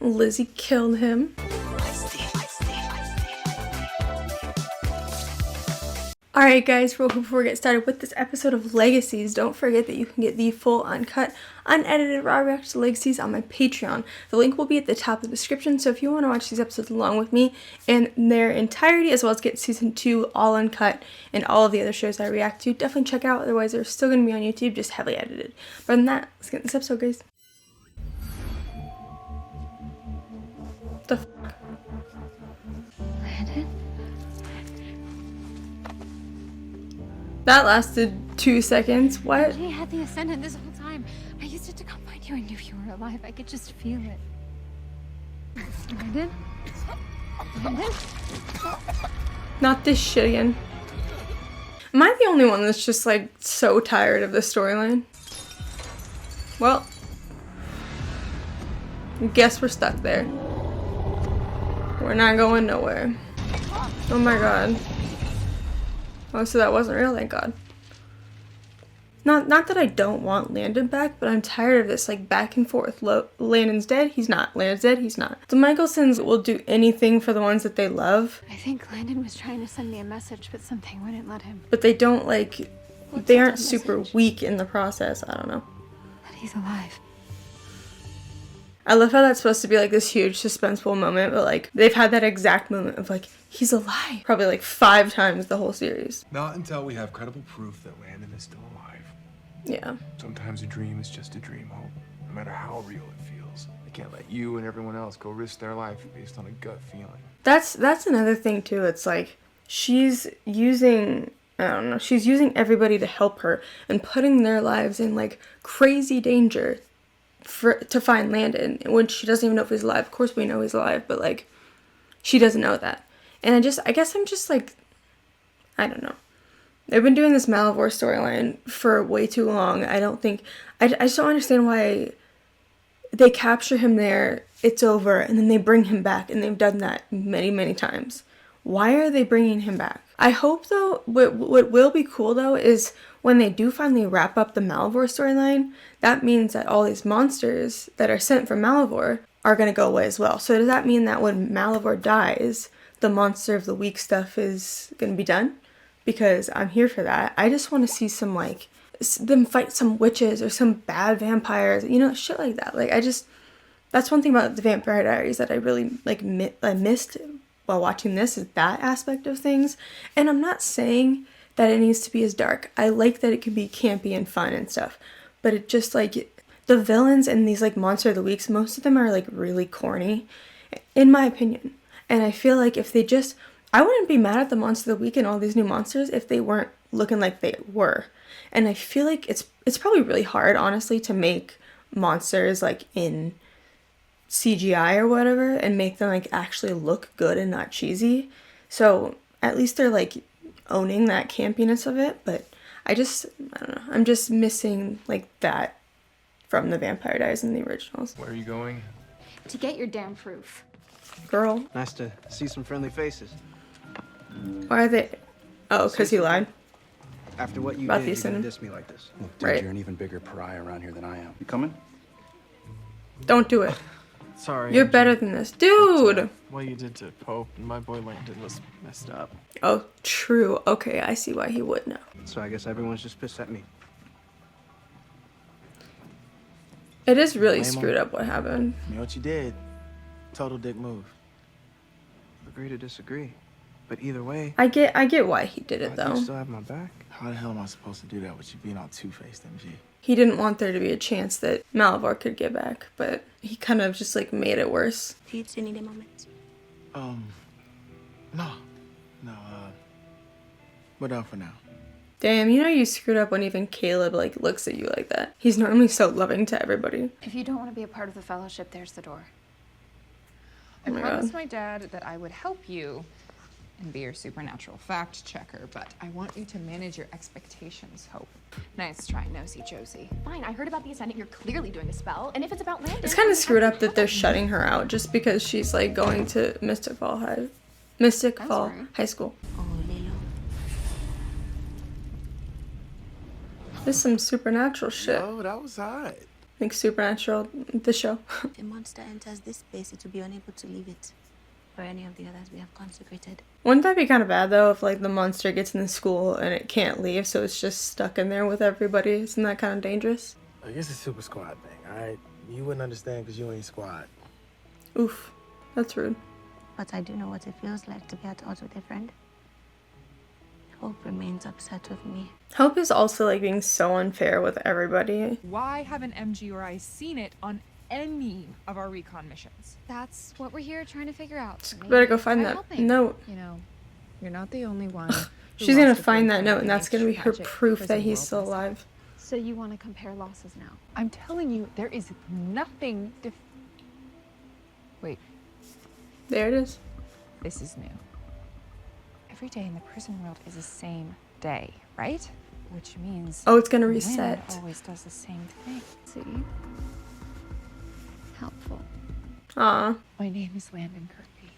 Lizzie killed him. Alright guys, real quick before we get started with this episode of Legacies, don't forget that you can get the full, uncut, unedited raw reaction to Legacies on my Patreon. The link will be at the top of the description, so if you want to watch these episodes along with me in their entirety, as well as get season 2 all uncut and all of the other shows I react to, definitely check it out. Otherwise, they're still going to be on YouTube, just heavily edited. But other than that, let's get in this episode, guys. The f***? Landon? That lasted 2 seconds. What? He had the Ascendant this whole time. I used it to come find you. I knew you were alive. I could just feel it. Landon? Landon? Not this shit again. Am I the only one that's just like so tired of this storyline? Well, guess we're stuck there. We're not going nowhere. Oh my god. Oh, so that wasn't real, thank god. Not that I don't want Landon back, but I'm tired of this, like, back and forth. Landon's dead, he's not. Landon's dead, he's not. The Michaelsons will do anything for the ones that they love. I think Landon was trying to send me a message, but something wouldn't let him. But they don't, like, they aren't super weak in the process, I don't know. That he's alive. I love how that's supposed to be like this huge suspenseful moment, but like they've had that exact moment of like, he's alive. Probably like 5 times the whole series. Not until we have credible proof that Landon is still alive. Yeah. Sometimes a dream is just a dream, Hope. No matter how real it feels. They can't let you and everyone else go risk their life based on a gut feeling. That's another thing too. It's like she's using, I don't know, she's using everybody to help her and putting their lives in like crazy danger to find Landon when she doesn't even know if he's alive. Of course we know he's alive, but like she doesn't know that. And I guess I'm just like, I don't know. They've been doing this Malivore storyline for way too long. I just don't understand why they capture him there, it's over, and then they bring him back, and they've done that many, many times. Why are they bringing him back? I hope though, what will be cool though is when they do finally wrap up the Malivore storyline, that means that all these monsters that are sent from Malivore are going to go away as well. So does that mean that when Malivore dies, the Monster of the Week stuff is going to be done? Because I'm here for that. I just want to see some like, them fight some witches or some bad vampires, you know, shit like that. Like that's one thing about the Vampire Diaries that I really like I missed while watching this, is that aspect of things. And I'm not saying that it needs to be as dark. I like that it can be campy and fun and stuff. But it just like, the villains in these like Monster of the Weeks, most of them are like really corny, in my opinion. And I feel like if they just, I wouldn't be mad at the Monster of the Week and all these new monsters if they weren't looking like they were. And I feel like it's probably really hard, honestly, to make monsters like in CGI or whatever and make them like actually look good and not cheesy. So at least they're like owning that campiness of it, but I don't know, I'm just missing like that from the Vampire Diaries and the originals. Where are you going? To get your damn proof. Girl. Nice to see some friendly faces. Why are they? Oh, because he lied. After what you About did, the you're gonna Ascendant? diss me like this. Look, dude, Right. you're an even bigger pariah around here than I am. You coming? Don't do it. Sorry. You're better than this. Dude! What you did to Pope and my boy Landon was messed up. Oh, true. Okay, I see why he would know. So I guess everyone's just pissed at me. It is really Blame him. screwed up what happened. You know what you did? Total dick move. Agree to disagree. But either way, I get why he did it I think though. you still have my back. How the hell am I supposed to do that with you being all two-faced, MG? He didn't want there to be a chance that Malivore could get back, but he kind of just like made it worse. Do you still need a moment? No. We're done for now. Damn, you know you screwed up when even Caleb like looks at you like that. He's normally so loving to everybody. If you don't want to be a part of the fellowship, there's the door. Oh I my promised God. my dad that I would help you and be your supernatural fact checker, but I want you to manage your expectations, Hope. Nice try, nosy Josie. Fine, I heard about the Ascendant. You're clearly doing a spell. And if it's about Landon... It's kind of screwed up that they're shutting her out just because she's like going to Mystic Fall right. High School. Oh, Lilo. This is some supernatural shit. Oh, that was hot. Like Supernatural, the show. If a monster enters this space, it will be unable to leave it. For any of the others we have consecrated. Wouldn't that be kind of bad though if like the monster gets in the school and it can't leave, so it's just stuck in there with everybody? Isn't that kind of dangerous? Like, it's a super squad thing, alright? You wouldn't understand because you ain't squad. Oof, that's rude. But I do know what it feels like to be at odds with a friend. Hope remains upset with me. Hope is also like being so unfair with everybody. Why haven't MG or I seen it on any of our recon missions? That's what we're here trying to figure out. Better go find Try that helping. note. You know, you're not the only one. She's gonna find that note, and that's gonna be her proof that he's still alive. So you want to compare losses now? I'm telling you, there is nothing Wait, There it is. this is new. Every day in the prison world is the same day, right? Which means Oh, it's gonna the reset. wind always does the same thing. See? Helpful. Aw. My name is Landon Kirby.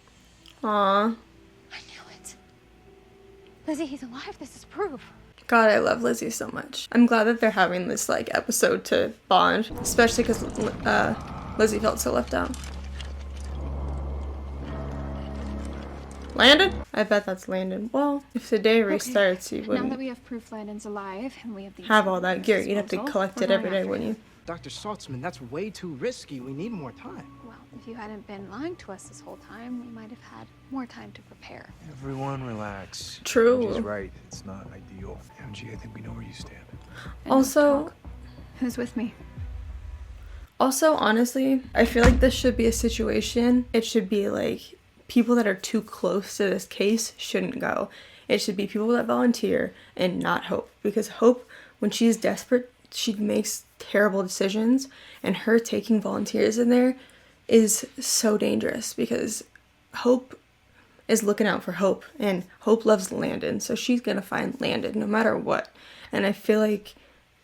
Aw. I knew it. Lizzie, he's alive. This is proof. God, I love Lizzie so much. I'm glad that they're having this like episode to bond, especially because Lizzie felt so left out. Landon? I bet that's Landon. Well, if the day restarts, you Now that wouldn't we have proof Landon's alive and we have the have all that gear. You'd have to disposal, collect we're it every going day, after wouldn't him. you? Dr. Saltzman, that's way too risky. We need more time. Well, if you hadn't been lying to us this whole time, we might have had more time to prepare. Everyone relax. True. MG's right. It's not ideal. MG, I think we know where you stand. Also, Who's with me? honestly, I feel like this should be a situation. It should be like people that are too close to this case shouldn't go. It should be people that volunteer and not Hope. Because Hope, when she's desperate, she makes terrible decisions. And her taking volunteers in there is so dangerous because Hope is looking out for Hope. And Hope loves Landon. So she's going to find Landon no matter what. And I feel like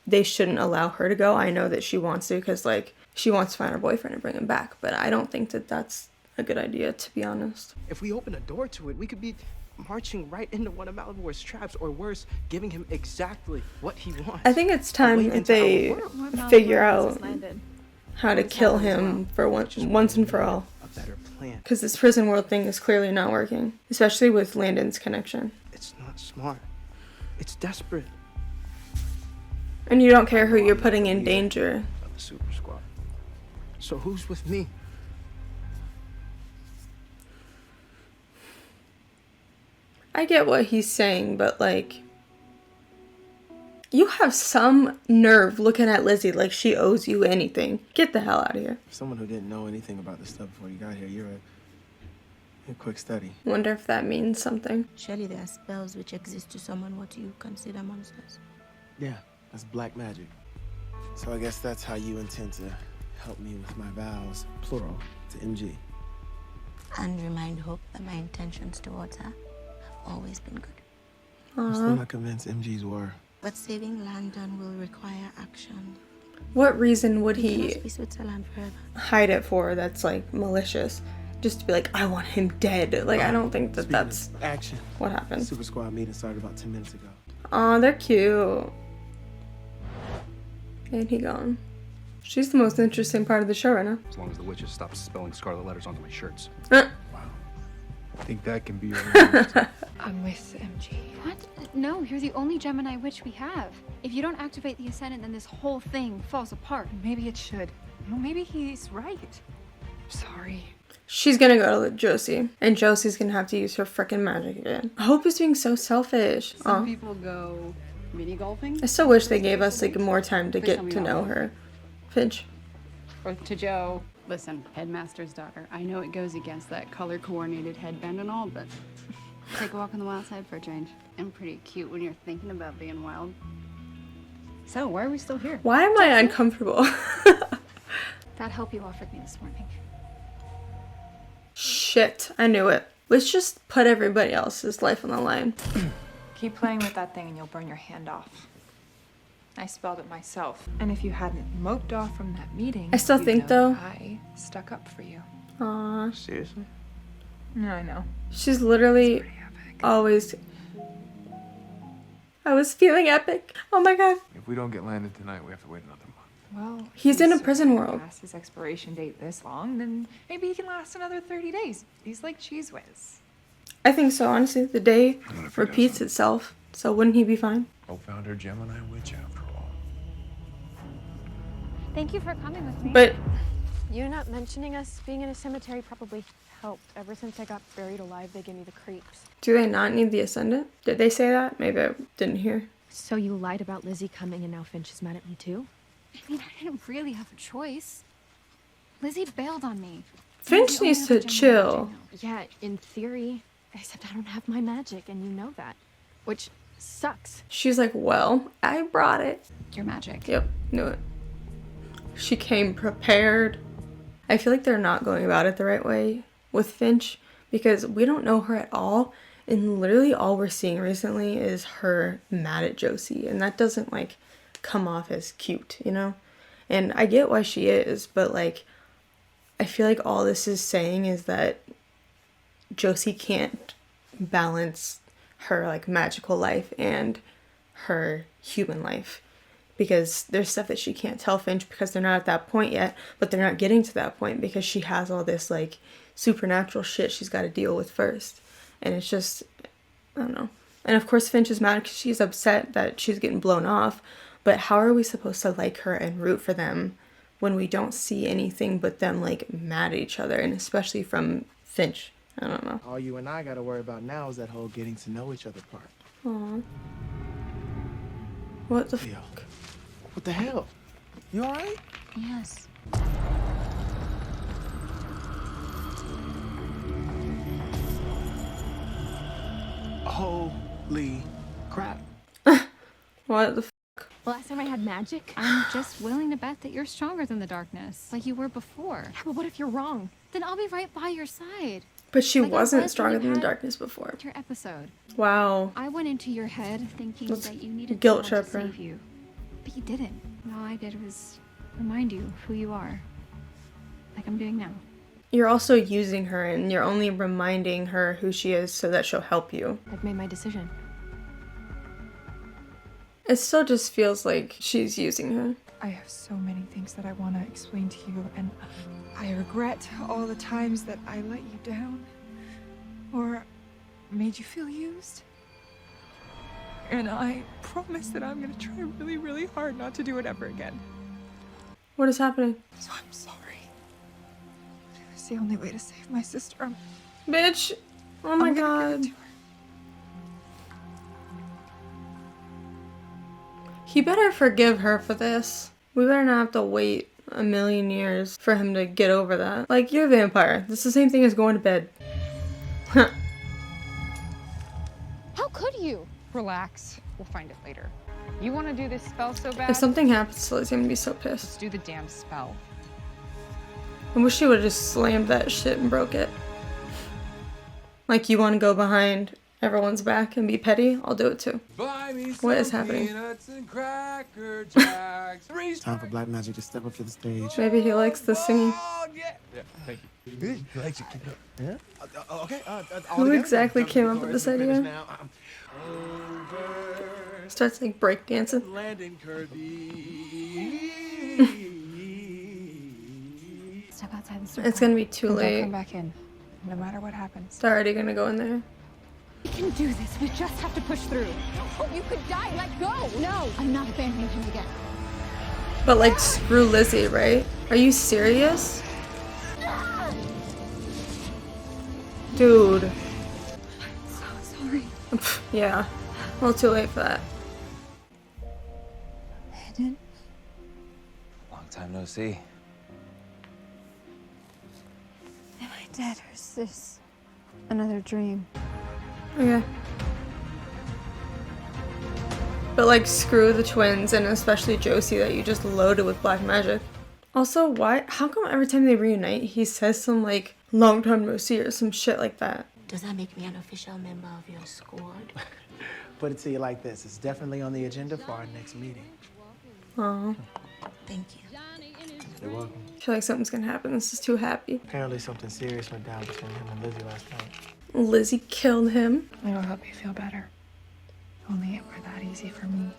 they shouldn't allow her to go. I know that she wants to because like she wants to find her boyfriend and bring him back. But I don't think that that's a good idea, to be honest. If we open a door to it, we could be marching right into one of Malibor's traps, or worse, giving him exactly what he wants. I think it's time that they figure out how to kill him for once and for all. A better plan. Because this prison world thing is clearly not working, especially with Landon's connection. It's not smart. It's desperate. And you don't care who you're putting in danger. Of the super squad. So who's with me? I get what he's saying, but like, you have some nerve looking at Lizzie like she owes you anything. Get the hell out of here. For someone who didn't know anything about this stuff before you got here, you're a quick study. Wonder if that means something. Surely there are spells which exist to summon what you consider monsters. Yeah, that's black magic. So I guess that's how you intend to help me with my vows, plural, to MG. And remind Hope that my intentions towards her have always been good. I'm still not convinced MG's were. But saving Landon will require action. What reason would It he must be Switzerland forever. hide it for that's like malicious? Just to be like, I want him dead. Like, I don't think that Speaking that's of action. what happened. Super Squad meeting started about 10 minutes ago. Aw, they're cute. And he gone. She's the most interesting part of the show right now. As long as the witches stop spelling scarlet letters onto my shirts. Uh, I think that can be arranged. I'm with MG. What? No, you're the only Gemini witch we have. If you don't activate the Ascendant, then this whole thing falls apart. Maybe it should. You know, maybe he's right. Sorry. She's gonna go to Josie, and Josie's gonna have to use her frickin' magic again. Hope is being so selfish. Some Aw. people go mini golfing. I still wish they gave us like more time to get to know her. Finch. Or to Joe. Listen, headmaster's daughter. I know it goes against that color-coordinated headband and all, but take a walk on the wild side for a change. And pretty cute when you're thinking about being wild. So, why are we still here? Why am I uncomfortable? That help you offered me this morning. Shit, I knew it. Let's just put everybody else's life on the line. Keep playing with that thing and you'll burn your hand off. I spelled it myself. And if you hadn't moped off from that meeting, I still you'd think, know though- I stuck up for you. Aw. Seriously? No, I know. She's literally always... I was feeling epic. Oh my god. If we don't get landed tonight, we have to wait another month. Well, He's in a prison world. Past his expiration date this long, then maybe he can last another 30 days. He's like Cheese Whiz. I think so, honestly. The day repeats itself, so wouldn't he be fine? Co-found her Gemini witch after all. Thank you for coming with me. But You not mentioning us being in a cemetery probably helped. Ever since I got buried alive, they give me the creeps. do they not need the Ascendant? Did they say that? Maybe I didn't hear. So you lied about Lizzie coming and now Finch is mad at me too? I mean, I didn't really have a choice. Lizzie bailed on me. Finch needs to chill. Yeah, in theory. Except I don't have my magic, and you know that. Which sucks. She's like, well, I brought it. Your magic. Yep, knew it. She came prepared. I feel like they're not going about it the right way with Finch because we don't know her at all. And literally all we're seeing recently is her mad at Josie. And that doesn't like come off as cute, you know? And I get why she is, but like, I feel like all this is saying is that Josie can't balance her like magical life and her human life because there's stuff that she can't tell Finch because they're not at that point yet, but they're not getting to that point because she has all this like supernatural shit she's got to deal with first. And it's just, I don't know. And of course Finch is mad because she's upset that she's getting blown off, but how are we supposed to like her and root for them when we don't see anything but them like mad at each other, and especially from Finch? I don't know. All you and I gotta worry about now is that whole getting to know each other part. Aww. What the Yo, fuck? what the hell? You alright? Yes. Holy crap. What the fuck? Last time I had magic. I'm just willing to bet that you're stronger than the darkness, like you were before. Yeah, but what if you're wrong? Then I'll be right by your side. But she Like I wasn't was stronger when you than the had darkness before. Your episode. Wow. I went into your head thinking Let's that you needed guilt someone trip to her. save you, but you didn't. And all I did was remind you who you are, like I'm doing now. You're also using her and you're only reminding her who she is so that she'll help you. I've made my decision. It still just feels like she's using her. I have so many things that I want to explain to you, and I regret all the times that I let you down or made you feel used. And I promise that I'm going to try really, really hard not to do it ever again. What is happening? So I'm sorry. It's the only way to save my sister. Bitch! Oh my god. He better forgive her for this. We better not have to wait a million years for him to get over that. Like, you're a vampire. This is the same thing as going to bed. How could you? Relax. We'll find it later. You want to do this spell so bad? If something happens to Lizzie, I'm gonna be so pissed. Let's do the damn spell. I wish she would've just slammed that shit and broke it. Like, you want to go behind everyone's back and be petty? I'll do it too. What is happening? Time for Black Magic to step up to the stage. Maybe he likes the singing. Yeah, thank you. He likes it. Yeah? Okay. Who exactly came up with this idea? Starts like breakdancing. Landon Step outside the circle. It's gonna be too And don't late. come back in, no matter what happens. It's already gonna go in there. We can do this. We just have to push through. Oh, you could die. Let go. No. I'm not abandoning him again. But like, screw Lizzie, right? Are you serious? Dude. I'm so sorry. Yeah. A little too late for that. Landon? Long time no see. Am I dead or is this another dream? Okay. But like, screw the twins and especially Josie that you just loaded with black magic. Also, how come every time they reunite he says some like long time no see or some shit like that? Does that make me an official member of your squad? Put it to you like this. It's definitely on the agenda for our next meeting. Aw. Thank you. You're welcome. I feel like something's gonna happen. This is too happy. Apparently something serious went down between him and Lizzie last night. Lizzie killed him. It'll help you feel better. Only it were that easy for me.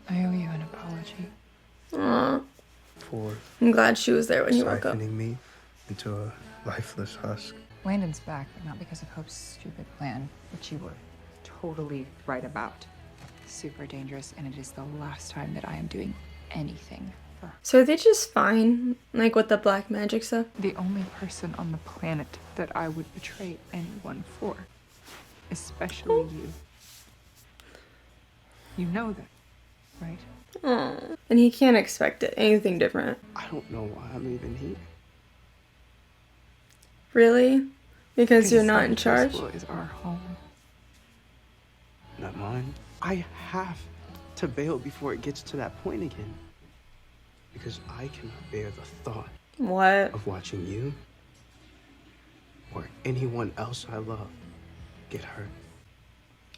I owe you an apology. Aw. For I'm glad she was there when you woke up. siphoning me into a lifeless husk. Landon's back, but not because of Hope's stupid plan, which you were totally right about. Super dangerous, and it is the last time that I am doing anything for her. So are they just fine, like with the black magic stuff? The only person on the planet that I would betray anyone for. Especially you. You know that, right? Aw. And he can't expect anything different. I don't know why I'm even here. Really? Because you're not in This charge? school is our home. Not mine. I have to bail before it gets to that point again. Because I cannot bear the thought What? of watching you or anyone else I love get hurt.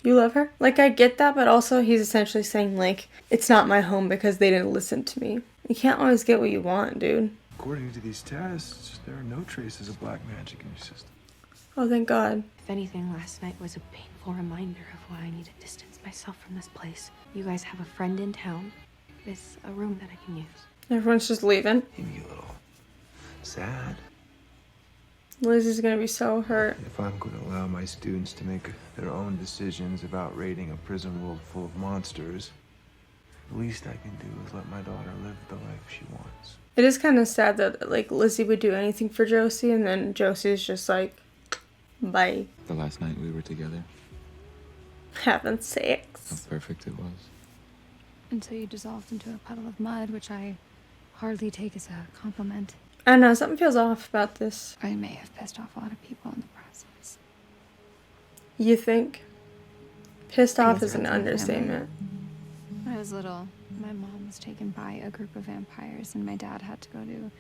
You love her? Like, I get that, but also he's essentially saying, like, it's not my home because they didn't listen to me. You can't always get what you want, dude. According to these tests, there are no traces of black magic in your system. Oh, thank God. If anything, last night was a painful reminder of why I need to distance myself from this place. You guys have a friend in town. There's a room that I can use. Everyone's just leaving. You get a little sad. Lizzie's gonna be so hurt. If I'm going to allow my students to make their own decisions about raiding a prison world full of monsters, the least I can do is let my daughter live the life she wants. It is kind of sad that, like, Lizzie would do anything for Josie, and then Josie's just like, bye. The last night we were together, Having sex. how perfect it was. Until you dissolved into a puddle of mud, which I hardly take as a compliment. I don't know, something feels off about this. I may have pissed off a lot of people in the process. You think? Pissed I off guess is an that's my understatement. When I was little, my mom was taken by a group of vampires, and my dad had to go to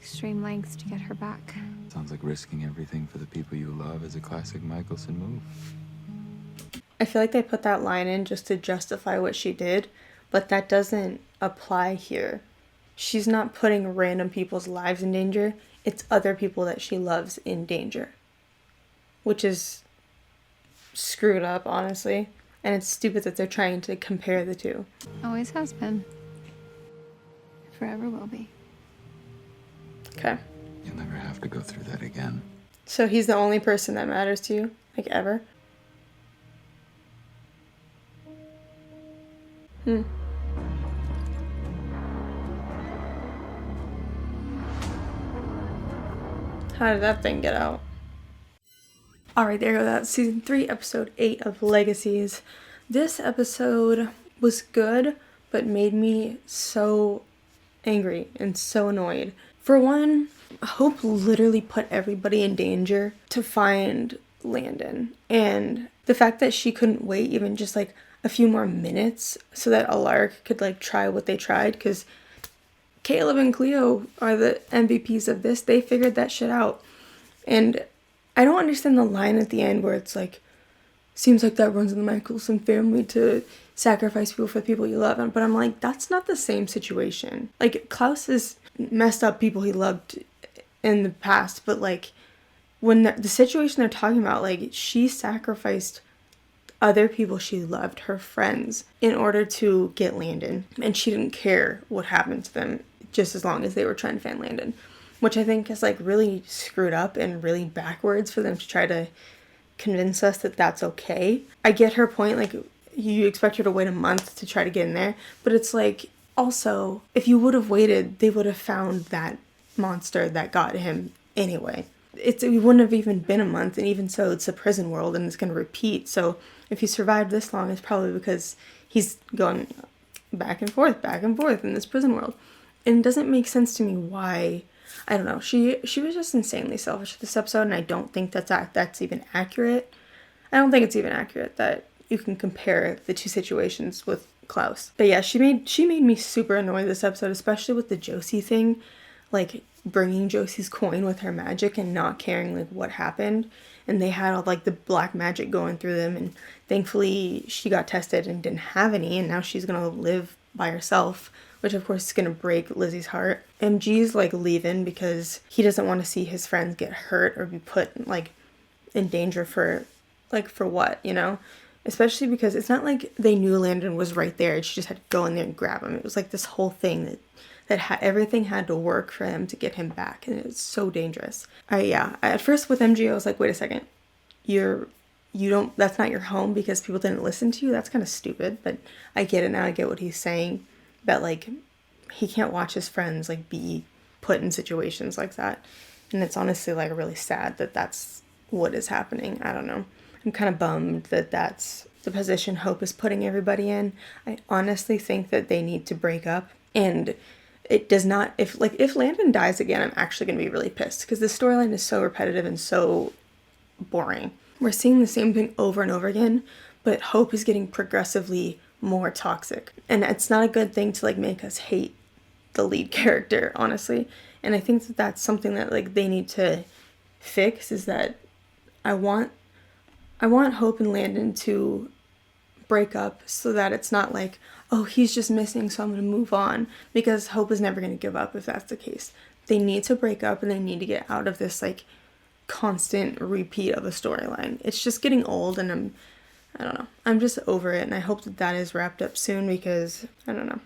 extreme lengths to get her back. Sounds like risking everything for the people you love is a classic Michelson move. I feel like they put that line in just to justify what she did, but that doesn't apply here. She's not putting random people's lives in danger. It's other people that she loves in danger. Which is screwed up, honestly. And it's stupid that they're trying to compare the two. Always has been. Forever will be. Okay. You'll never have to go through that again. So he's the only person that matters to you? Like, ever? How did that thing get out? Alright, there you go. That's season 3, episode 8 of Legacies. This episode was good, but made me so angry and so annoyed. For one, Hope literally put everybody in danger to find Landon. And the fact that she couldn't wait even just like a few more minutes so that Alaric could like try what they tried, because Caleb and Cleo are the MVPs of this. They figured that shit out. And I don't understand the line at the end where it's like, seems like that runs in the Michelson family to sacrifice people for the people you love. But I'm like, that's not the same situation. Like, Klaus has messed up people he loved in the past, but like, when the situation they're talking about, like, she sacrificed other people she loved, her friends, in order to get Landon. And she didn't care what happened to them, just as long as they were trying to find Landon. Which I think is, like, really screwed up and really backwards for them to try to convince us that that's okay. I get her point, like, you expect her to wait a month to try to get in there. But it's like, also, if you would have waited, they would have found that monster that got him anyway. It wouldn't have even been a month, and even so, it's a prison world, and it's going to repeat. So if he survived this long, it's probably because he's going back and forth in this prison world. And it doesn't make sense to me why. I don't know. She was just insanely selfish this episode, and I don't think that's even accurate. I don't think it's even accurate that you can compare the two situations with Klaus. But yeah, she made me super annoyed this episode, especially with the Josie thing, like bringing Josie's coin with her magic and not caring like what happened. And they had all like the black magic going through them, and thankfully she got tested and didn't have any, and now she's gonna live by herself, which of course is gonna break Lizzie's heart. MG's like leaving because he doesn't want to see his friends get hurt or be put like in danger for what, you know? especially because it's not like they knew Landon was right there and she just had to go in there and grab him. It was like this whole thing that everything had to work for him to get him back, and it's so dangerous. At first with MG I was like, wait a second, that's not your home because people didn't listen to you. That's kind of stupid, but I get it now. I get what he's saying, that like he can't watch his friends like be put in situations like that. And it's honestly like really sad that that's what is happening. I don't know. I'm kind of bummed that that's the position Hope is putting everybody in. I honestly think that they need to break up, and it does not, if Landon dies again, I'm actually going to be really pissed because the storyline is so repetitive and so boring. We're seeing the same thing over and over again, but Hope is getting progressively more toxic. And it's not a good thing to like make us hate the lead character, honestly. And I think that that's something that like they need to fix, is that I want Hope and Landon to break up so that it's not like, oh, he's just missing, so I'm going to move on, because Hope is never going to give up if that's the case. They need to break up and they need to get out of this like constant repeat of a storyline. It's just getting old, and I don't know. I'm just over it, and I hope that is wrapped up soon, because I don't know.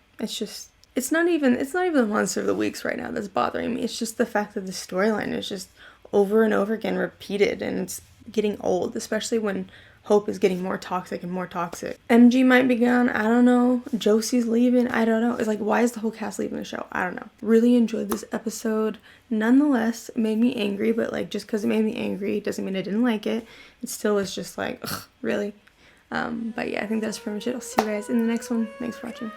It's not even the Monster of the Weeks right now that's bothering me. It's just the fact that the storyline is just over and over again repeated, and it's getting old, especially when Hope is getting more toxic and more toxic. MG might be gone. I don't know. Josie's leaving. I don't know. It's like, why is the whole cast leaving the show? I don't know. Really enjoyed this episode. Nonetheless, it made me angry, but like just because it made me angry doesn't mean I didn't like it. It still was just like, ugh, really? But yeah, I think that's pretty much it. I'll see you guys in the next one. Thanks for watching.